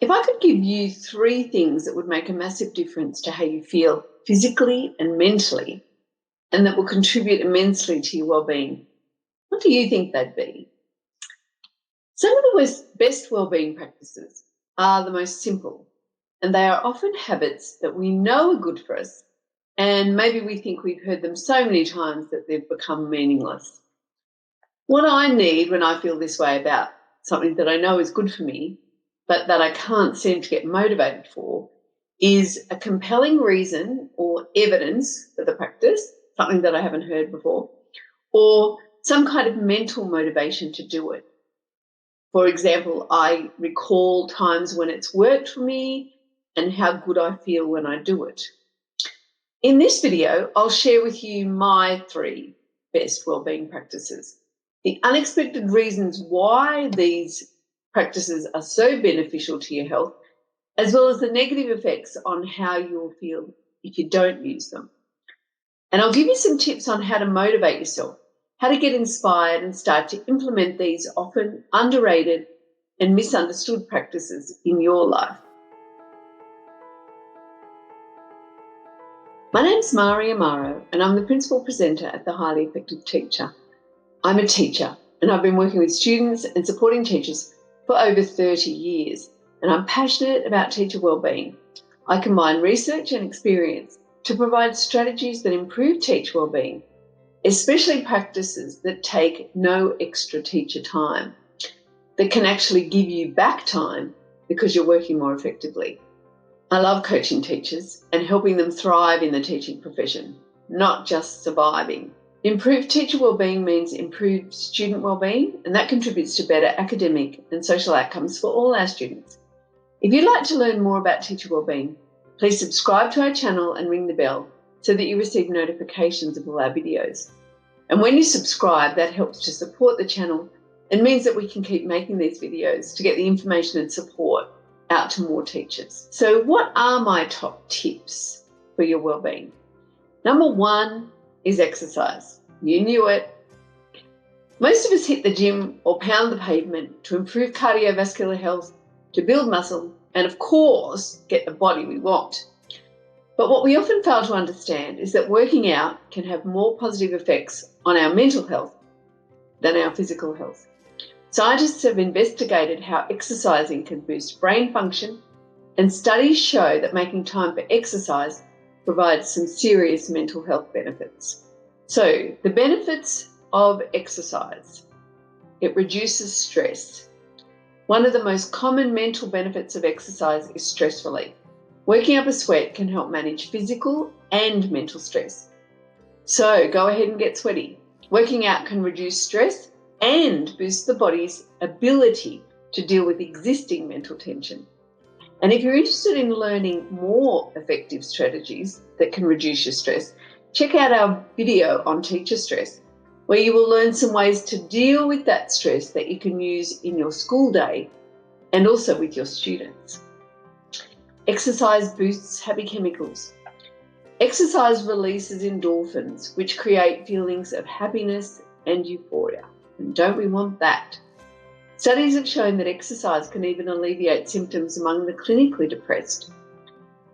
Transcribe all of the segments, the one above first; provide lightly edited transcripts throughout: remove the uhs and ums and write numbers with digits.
If I could give you 3 things that would make a massive difference to how you feel physically and mentally, and that will contribute immensely to your well-being, what do you think they'd be? Some of the best well-being practices are the most simple, and they are often habits that we know are good for us, and maybe we think we've heard them so many times that they've become meaningless. What I need when I feel this way about something that I know is good for me, but that I can't seem to get motivated for, is a compelling reason or evidence for the practice, something that I haven't heard before, or some kind of mental motivation to do it. For example, I recall times when it's worked for me and how good I feel when I do it. In this video, I'll share with you my 3 best wellbeing practices, the unexpected reasons why these practices are so beneficial to your health, as well as the negative effects on how you'll feel if you don't use them. And I'll give you some tips on how to motivate yourself, how to get inspired and start to implement these often underrated and misunderstood practices in your life. My name's Mari Amaro, and I'm the principal presenter at The Highly Effective Teacher. I'm a teacher, and I've been working with students and supporting teachers for over 30 years, and I'm passionate about teacher wellbeing. I combine research and experience to provide strategies that improve teacher wellbeing, especially practices that take no extra teacher time, that can actually give you back time because you're working more effectively. I love coaching teachers and helping them thrive in the teaching profession, not just surviving. Improved teacher wellbeing means improved student wellbeing, and that contributes to better academic and social outcomes for all our students. If you'd like to learn more about teacher wellbeing, please subscribe to our channel and ring the bell so that you receive notifications of all our videos. And when you subscribe, that helps to support the channel and means that we can keep making these videos to get the information and support out to more teachers. So what are my top tips for your wellbeing? Number 1 is exercise. You knew it. Most of us hit the gym or pound the pavement to improve cardiovascular health, to build muscle, and of course, get the body we want. But what we often fail to understand is that working out can have more positive effects on our mental health than our physical health. Scientists have investigated how exercising can boost brain function, and studies show that making time for exercise provides some serious mental health benefits. So, the benefits of exercise: it reduces stress. One of the most common mental benefits of exercise is stress relief. Working up a sweat can help manage physical and mental stress. So, go ahead and get sweaty. Working out can reduce stress and boost the body's ability to deal with existing mental tension. And if you're interested in learning more effective strategies that can reduce your stress, check out our video on teacher stress, where you will learn some ways to deal with that stress that you can use in your school day and also with your students. Exercise boosts happy chemicals. Exercise releases endorphins, which create feelings of happiness and euphoria. And don't we want that? Studies have shown that exercise can even alleviate symptoms among the clinically depressed.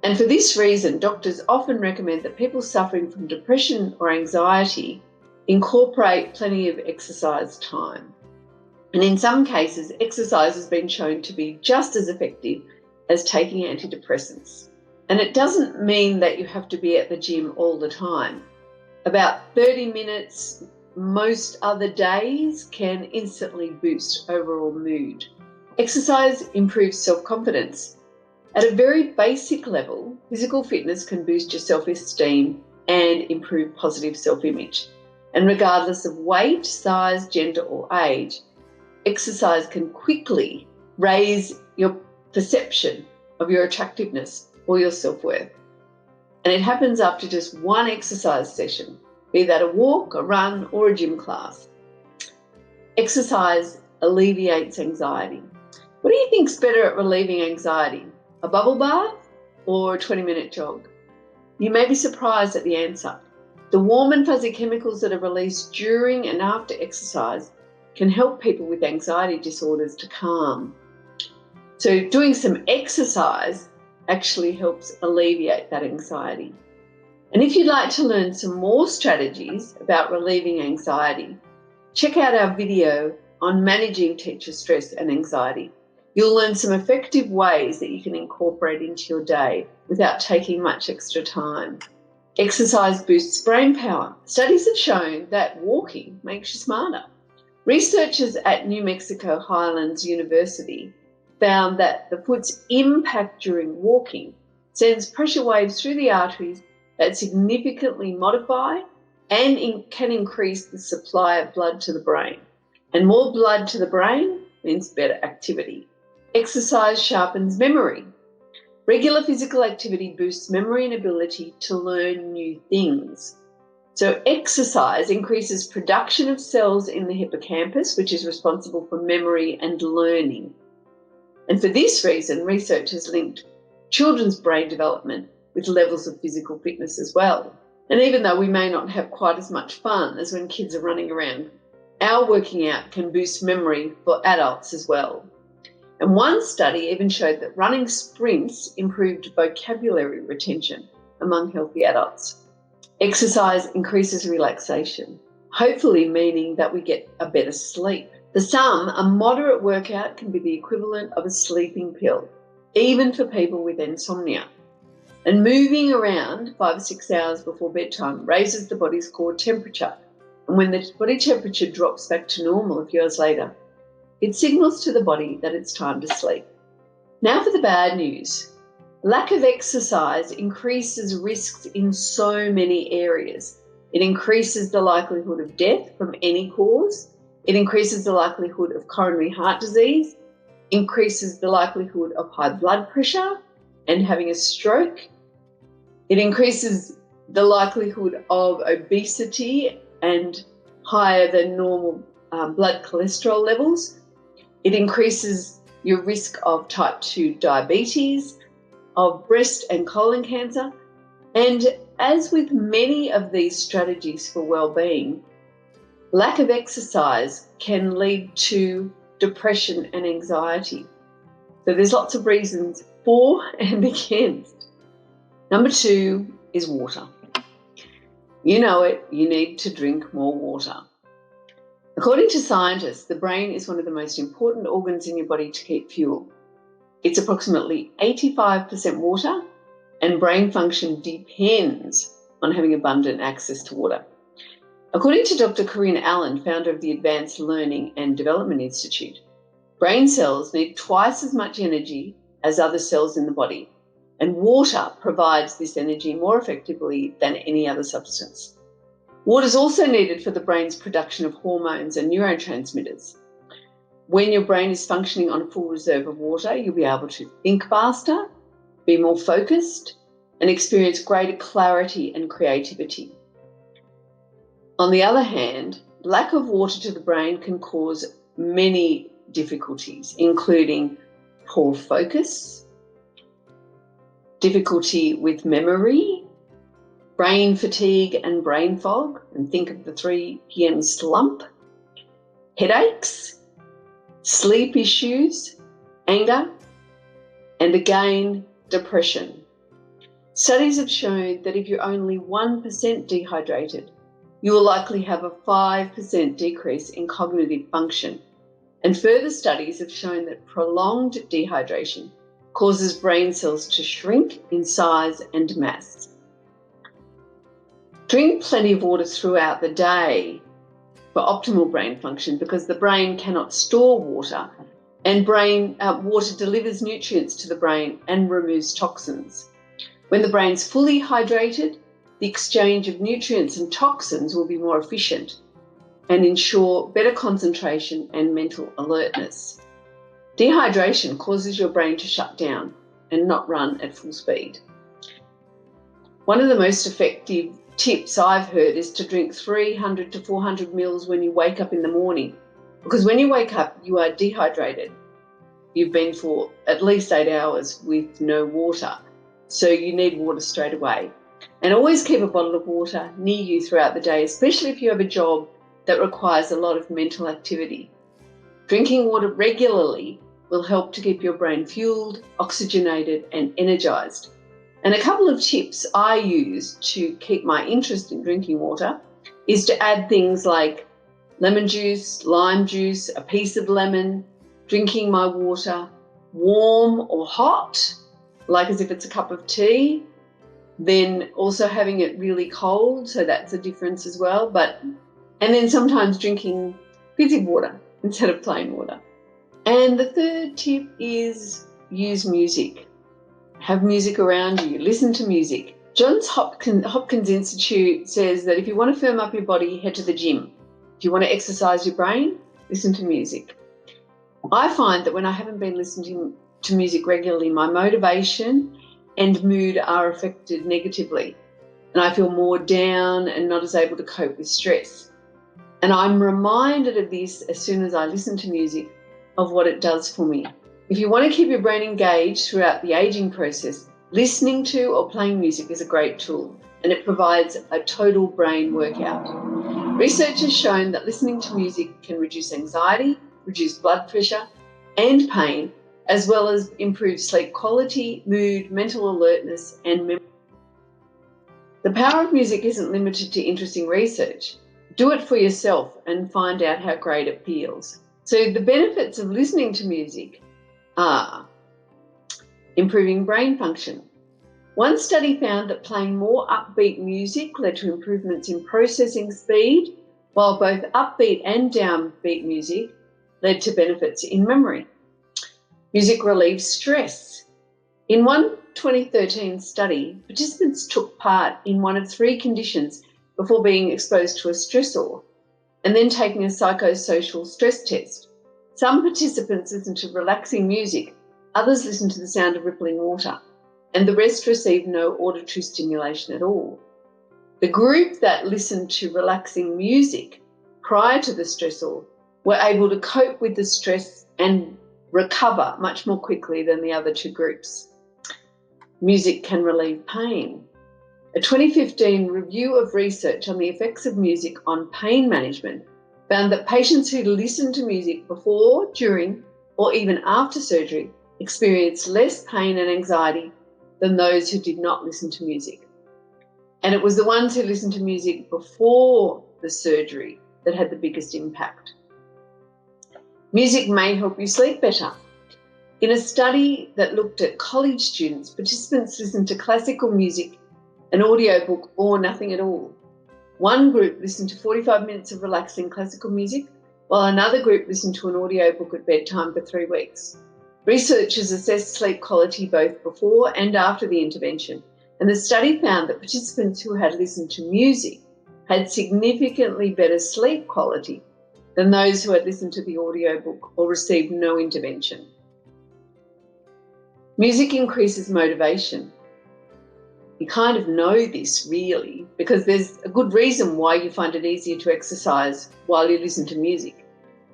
And for this reason, doctors often recommend that people suffering from depression or anxiety incorporate plenty of exercise time. And in some cases, exercise has been shown to be just as effective as taking antidepressants. And it doesn't mean that you have to be at the gym all the time. About 30 minutes most other days can instantly boost overall mood. Exercise improves self-confidence. At a very basic level, physical fitness can boost your self-esteem and improve positive self-image. And regardless of weight, size, gender, or age, exercise can quickly raise your perception of your attractiveness or your self-worth. And it happens after just one exercise session, be that a walk, a run, or a gym class. Exercise alleviates anxiety. What do you think's better at relieving anxiety? A bubble bath or a 20-minute jog? You may be surprised at the answer. The warm and fuzzy chemicals that are released during and after exercise can help people with anxiety disorders to calm. So doing some exercise actually helps alleviate that anxiety. And if you'd like to learn some more strategies about relieving anxiety, check out our video on managing teacher stress and anxiety. You'll learn some effective ways that you can incorporate into your day without taking much extra time. Exercise boosts brain power. Studies have shown that walking makes you smarter. Researchers at New Mexico Highlands University found that the foot's impact during walking sends pressure waves through the arteries that significantly modify and can increase the supply of blood to the brain. And more blood to the brain means better activity. Exercise sharpens memory. Regular physical activity boosts memory and ability to learn new things. So exercise increases production of cells in the hippocampus, which is responsible for memory and learning. And for this reason, researchers linked children's brain development with levels of physical fitness as well. And even though we may not have quite as much fun as when kids are running around, our working out can boost memory for adults as well. And one study even showed that running sprints improved vocabulary retention among healthy adults. Exercise increases relaxation, hopefully meaning that we get a better sleep. For some, a moderate workout can be the equivalent of a sleeping pill, even for people with insomnia. And moving around 5 or 6 hours before bedtime raises the body's core temperature. And when the body temperature drops back to normal a few hours later, it signals to the body that it's time to sleep. Now for the bad news. Lack of exercise increases risks in so many areas. It increases the likelihood of death from any cause. It increases the likelihood of coronary heart disease, increases the likelihood of high blood pressure and having a stroke. It increases the likelihood of obesity and higher than normal blood cholesterol levels. It increases your risk of type 2 diabetes, of breast and colon cancer. And as with many of these strategies for well-being, lack of exercise can lead to depression and anxiety. So there's lots of reasons for and against. Number 2 is water. You know it, you need to drink more water. According to scientists, the brain is one of the most important organs in your body to keep fuel. It's approximately 85% water, and brain function depends on having abundant access to water. According to Dr. Corinne Allen, founder of the Advanced Learning and Development Institute, brain cells need twice as much energy as other cells in the body, and water provides this energy more effectively than any other substance. Water is also needed for the brain's production of hormones and neurotransmitters. When your brain is functioning on a full reserve of water, you'll be able to think faster, be more focused, and experience greater clarity and creativity. On the other hand, lack of water to the brain can cause many difficulties, including poor focus, difficulty with memory, brain fatigue and brain fog, and think of the 3 p.m. slump, headaches, sleep issues, anger, and again, depression. Studies have shown that if you're only 1% dehydrated, you will likely have a 5% decrease in cognitive function. And further studies have shown that prolonged dehydration causes brain cells to shrink in size and mass. Drink plenty of water throughout the day for optimal brain function, because the brain cannot store water, and water delivers nutrients to the brain and removes toxins. When the brain's fully hydrated, the exchange of nutrients and toxins will be more efficient and ensure better concentration and mental alertness. Dehydration causes your brain to shut down and not run at full speed. One of the most effective tips I've heard is to drink 300 to 400 mils when you wake up in the morning, because when you wake up, you are dehydrated. You've been for at least 8 hours with no water, so you need water straight away. And always keep a bottle of water near you throughout the day, especially if you have a job that requires a lot of mental activity. Drinking water regularly will help to keep your brain fueled, oxygenated, and energized. And a couple of tips I use to keep my interest in drinking water is to add things like lemon juice, lime juice, a piece of lemon, drinking my water warm or hot, like as if it's a cup of tea, then also having it really cold, so that's a difference as well. And then sometimes drinking fizzy water instead of plain water. And the third tip is use music. Have music around you. Listen to music. Johns Hopkins Institute says that if you want to firm up your body, head to the gym. If you want to exercise your brain, listen to music. I find that when I haven't been listening to music regularly, my motivation and mood are affected negatively, and I feel more down and not as able to cope with stress. And I'm reminded of this as soon as I listen to music, of what it does for me. If you want to keep your brain engaged throughout the aging process, listening to or playing music is a great tool, and it provides a total brain workout. Research has shown that listening to music can reduce anxiety, reduce blood pressure and pain, as well as improve sleep quality, mood, mental alertness, and memory. The power of music isn't limited to interesting research. Do it for yourself and find out how great it feels. So the benefits of listening to music are improving brain function. One study found that playing more upbeat music led to improvements in processing speed, while both upbeat and downbeat music led to benefits in memory. Music relieves stress. In one 2013 study, participants took part in one of 3 conditions before being exposed to a stressor and then taking a psychosocial stress test. Some participants listened to relaxing music, others listened to the sound of rippling water, and the rest received no auditory stimulation at all. The group that listened to relaxing music prior to the stressor were able to cope with the stress and recover much more quickly than the other 2 groups. Music can relieve pain. A 2015 review of research on the effects of music on pain management found that patients who listened to music before, during, or even after surgery experienced less pain and anxiety than those who did not listen to music. And it was the ones who listened to music before the surgery that had the biggest impact. Music may help you sleep better. In a study that looked at college students, participants listened to classical music, an audiobook, or nothing at all. One group listened to 45 minutes of relaxing classical music, while another group listened to an audiobook at bedtime for 3 weeks. Researchers assessed sleep quality both before and after the intervention, and the study found that participants who had listened to music had significantly better sleep quality than those who had listened to the audiobook or received no intervention. Music increases motivation. You kind of know this really because there's a good reason why you find it easier to exercise while you listen to music.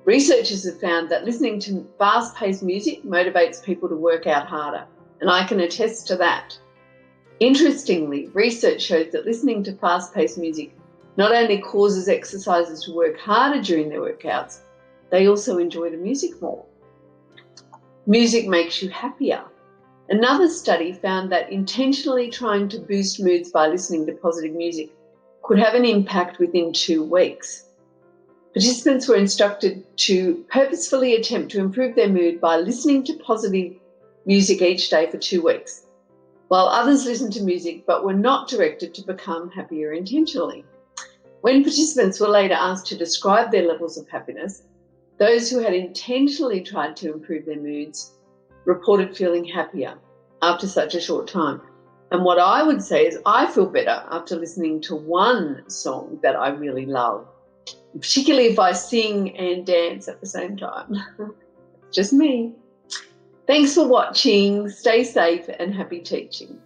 Researchers have found that listening to fast-paced music motivates people to work out harder, and I can attest to that. Interestingly, research shows that listening to fast-paced music not only causes exercisers to work harder during their workouts, they also enjoy the music more. Music makes you happier. Another study found that intentionally trying to boost moods by listening to positive music could have an impact within 2 weeks. Participants were instructed to purposefully attempt to improve their mood by listening to positive music each day for 2 weeks, while others listened to music but were not directed to become happier intentionally. When participants were later asked to describe their levels of happiness, those who had intentionally tried to improve their moods reported feeling happier after such a short time. And what I would say is I feel better after listening to one song that I really love, particularly if I sing and dance at the same time. Just me. Thanks for watching. Stay safe and happy teaching.